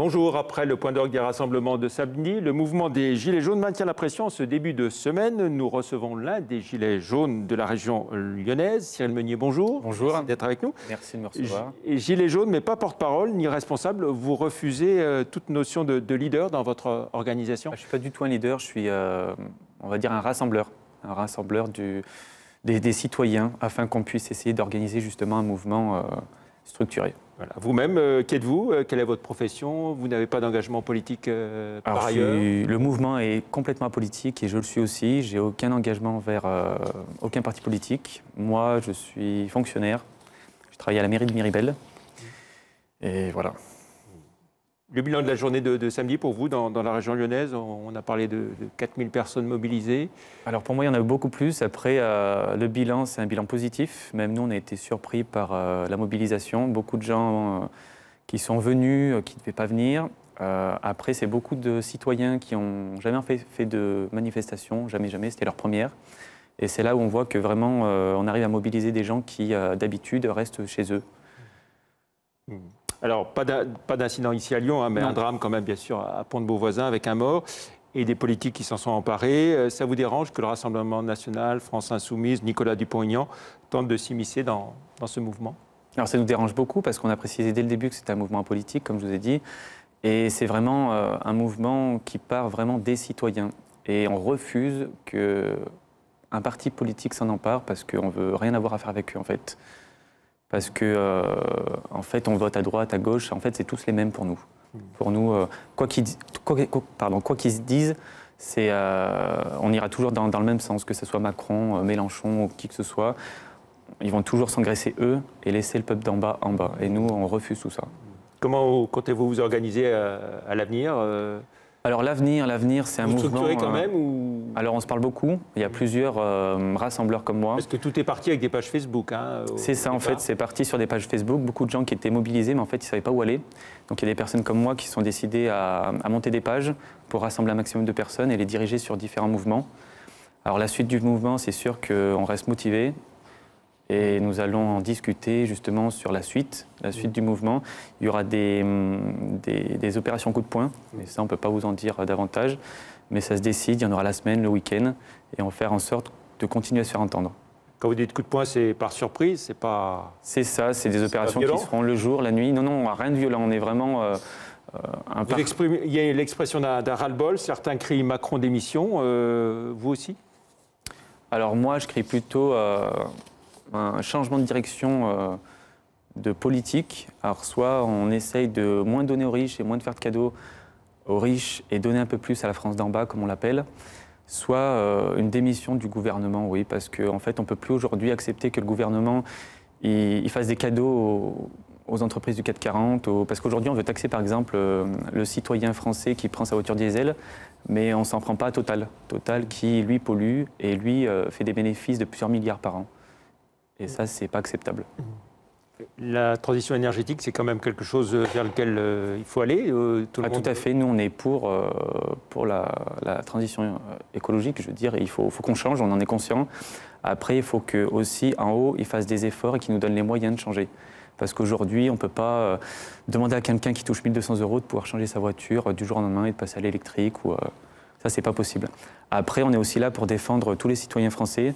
Bonjour, après le point d'orgue des rassemblements de samedi, le mouvement des Gilets jaunes maintient la pression en ce début de semaine. Nous recevons l'un des Gilets jaunes de la région lyonnaise, Cyril Meunier, bonjour. Bonjour. Merci d'être avec nous. Merci de me recevoir. Gilets jaunes, mais pas porte-parole ni responsable, vous refusez toute notion de leader dans votre organisation? Je ne suis pas du tout un leader, je suis, on va dire, un rassembleur des citoyens, afin qu'on puisse essayer d'organiser justement un mouvement structuré. Voilà. Vous-même, qui êtes-vous? Quelle est votre profession? Vous n'avez pas d'engagement politique par ailleurs? Le mouvement est complètement apolitique et je le suis aussi. J'ai aucun engagement vers aucun parti politique. Moi, je suis fonctionnaire. Je travaille à la mairie de Miribel. Et voilà. Le bilan de la journée de samedi pour vous dans la région lyonnaise, on a parlé de 4000 personnes mobilisées. Alors pour moi, il y en a beaucoup plus. Après, le bilan, c'est un bilan positif. Même nous, on a été surpris par la mobilisation. Beaucoup de gens qui sont venus, qui ne devaient pas venir. Après, c'est beaucoup de citoyens qui n'ont jamais fait de manifestation, jamais, c'était leur première. Et c'est là où on voit que vraiment, on arrive à mobiliser des gens qui, d'habitude, restent chez eux. Alors, pas d'incident ici à Lyon, hein, mais un drame quand même, bien sûr, à Pont-de-Beauvoisin avec un mort et des politiques qui s'en sont emparés. Ça vous dérange que le Rassemblement national, France Insoumise, Nicolas Dupont-Aignan tentent de s'immiscer dans ce mouvement? Alors, ça nous dérange beaucoup parce qu'on a précisé dès le début que c'était un mouvement politique, comme je vous ai dit. Et c'est vraiment un mouvement qui part vraiment des citoyens. Et on refuse qu'un parti politique s'en empare parce qu'on ne veut rien avoir à faire avec eux, en fait. Parce que, en fait, on vote à droite, à gauche. En fait, c'est tous les mêmes pour nous. Pour nous, quoi qu'ils se disent, on ira toujours dans le même sens, que ce soit Macron, Mélenchon ou qui que ce soit. Ils vont toujours s'engraisser, eux, et laisser le peuple d'en bas en bas. Et nous, on refuse tout ça. Comment comptez-vous vous organiser à l'avenir? Alors l'avenir, c'est un mouvement... Structuré quand même ou... Alors on se parle beaucoup, il y a plusieurs rassembleurs comme moi. Parce que tout est parti avec des pages Facebook. Hein, c'est ça en fait, c'est parti sur des pages Facebook, beaucoup de gens qui étaient mobilisés mais en fait ils ne savaient pas où aller. Donc il y a des personnes comme moi qui sont décidées à monter des pages pour rassembler un maximum de personnes et les diriger sur différents mouvements. Alors la suite du mouvement, c'est sûr qu'on reste motivé. Et nous allons en discuter justement sur la suite du mouvement. Il y aura des opérations coup de poing, mais ça on ne peut pas vous en dire davantage. Mais ça se décide, il y en aura la semaine, le week-end, et on va faire en sorte de continuer à se faire entendre. Quand vous dites coup de poing, c'est par surprise, c'est pas... C'est ça, c'est des opérations qui seront le jour, la nuit. Non, rien de violent, on est vraiment... Il y a l'expression d'un ras-le-bol, certains crient Macron démission, vous aussi? Alors moi, je crie plutôt... un changement de direction de politique. Alors soit on essaye de moins donner aux riches et moins de faire de cadeaux aux riches et donner un peu plus à la France d'en bas, comme on l'appelle, soit une démission du gouvernement, oui, parce qu'en fait on ne peut plus aujourd'hui accepter que le gouvernement il fasse des cadeaux aux entreprises du CAC 40, parce qu'aujourd'hui on veut taxer par exemple le citoyen français qui prend sa voiture diesel, mais on ne s'en prend pas à Total. Total qui lui pollue et lui fait des bénéfices de plusieurs milliards par an. Et ça, c'est pas acceptable. La transition énergétique, c'est quand même quelque chose vers lequel il faut aller. Tout à fait. Nous, on est pour la transition écologique. Je veux dire, il faut qu'on change, on en est conscient. Après, il faut que aussi en haut, ils fassent des efforts et qu'ils nous donnent les moyens de changer. Parce qu'aujourd'hui, on ne peut pas demander à quelqu'un qui touche 1 200 € de pouvoir changer sa voiture du jour au lendemain et de passer à l'électrique. Ça, c'est pas possible. Après, on est aussi là pour défendre tous les citoyens français.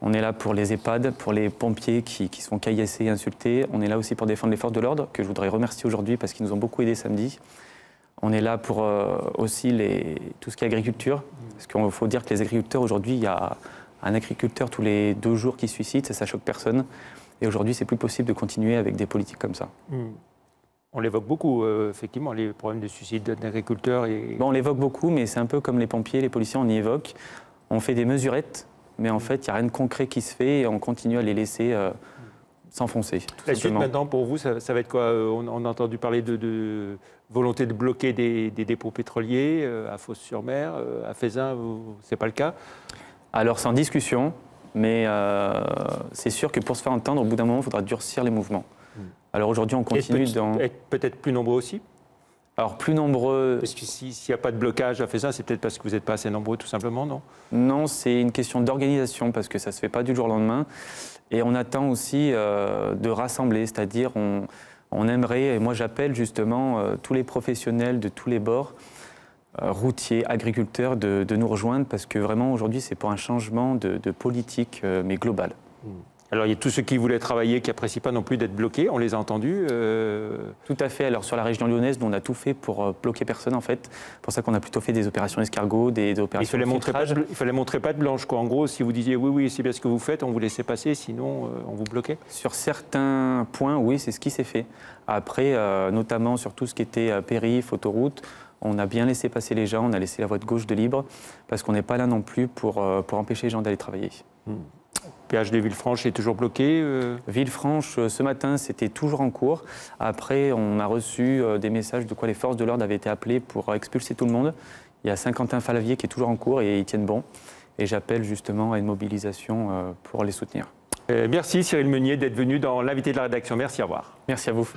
On est là pour les EHPAD, pour les pompiers qui se font caillasser et insulter. On est là aussi pour défendre les forces de l'ordre, que je voudrais remercier aujourd'hui parce qu'ils nous ont beaucoup aidés samedi. On est là pour aussi tout ce qui est agriculture. Parce qu'il faut dire que les agriculteurs, aujourd'hui, il y a un agriculteur tous les 2 jours qui se suicide, ça choque personne. Et aujourd'hui, c'est plus possible de continuer avec des politiques comme ça. On l'évoque beaucoup, effectivement, les problèmes de suicide d'agriculteurs. Bon, on l'évoque beaucoup, mais c'est un peu comme les pompiers, les policiers, on y évoque. On fait des mesurettes. Mais en fait, il n'y a rien de concret qui se fait et on continue à les laisser s'enfoncer. La suite maintenant, pour vous, ça va être quoi? On a entendu parler de volonté de bloquer des dépôts pétroliers à Fos-sur-Mer, à Feyzin, ce n'est pas le cas? Alors, c'est en discussion, mais c'est sûr que pour se faire entendre, au bout d'un moment, il faudra durcir les mouvements. Alors aujourd'hui, on continue être peut-être plus nombreux aussi? Alors, plus nombreux... Parce que s'il n'y a pas de blocage à Feyzin, c'est peut-être parce que vous n'êtes pas assez nombreux, tout simplement, non? Non, c'est une question d'organisation, parce que ça ne se fait pas du jour au lendemain. Et on attend aussi de rassembler, c'est-à-dire on On aimerait, et moi j'appelle justement tous les professionnels de tous les bords, routiers, agriculteurs, de nous rejoindre parce que vraiment aujourd'hui c'est pour un changement de politique, mais global. Alors il y a tous ceux qui voulaient travailler, qui n'apprécient pas non plus d'être bloqués, on les a entendus. Tout à fait. Alors sur la région lyonnaise, nous, on a tout fait pour bloquer personne en fait. C'est pour ça qu'on a plutôt fait des opérations escargot, des opérations de filtrage. Il fallait montrer pas de blanche, quoi. En gros, si vous disiez oui, oui, c'est bien ce que vous faites, on vous laissait passer, sinon on vous bloquait. Sur certains points, oui, c'est ce qui s'est fait. Après, notamment sur tout ce qui était périph', autoroute, on a bien laissé passer les gens, on a laissé la voie de gauche de libre, parce qu'on n'est pas là non plus pour empêcher les gens d'aller travailler. Péage de Villefranche est toujours bloqué Villefranche, ce matin, c'était toujours en cours. Après, on a reçu des messages de quoi les forces de l'ordre avaient été appelées pour expulser tout le monde. Il y a Saint-Quentin-Falavier qui est toujours en cours et ils tiennent bon. Et j'appelle justement à une mobilisation pour les soutenir. Merci Cyril Meunier d'être venu dans l'invité de la rédaction. Merci, au revoir. Merci à vous.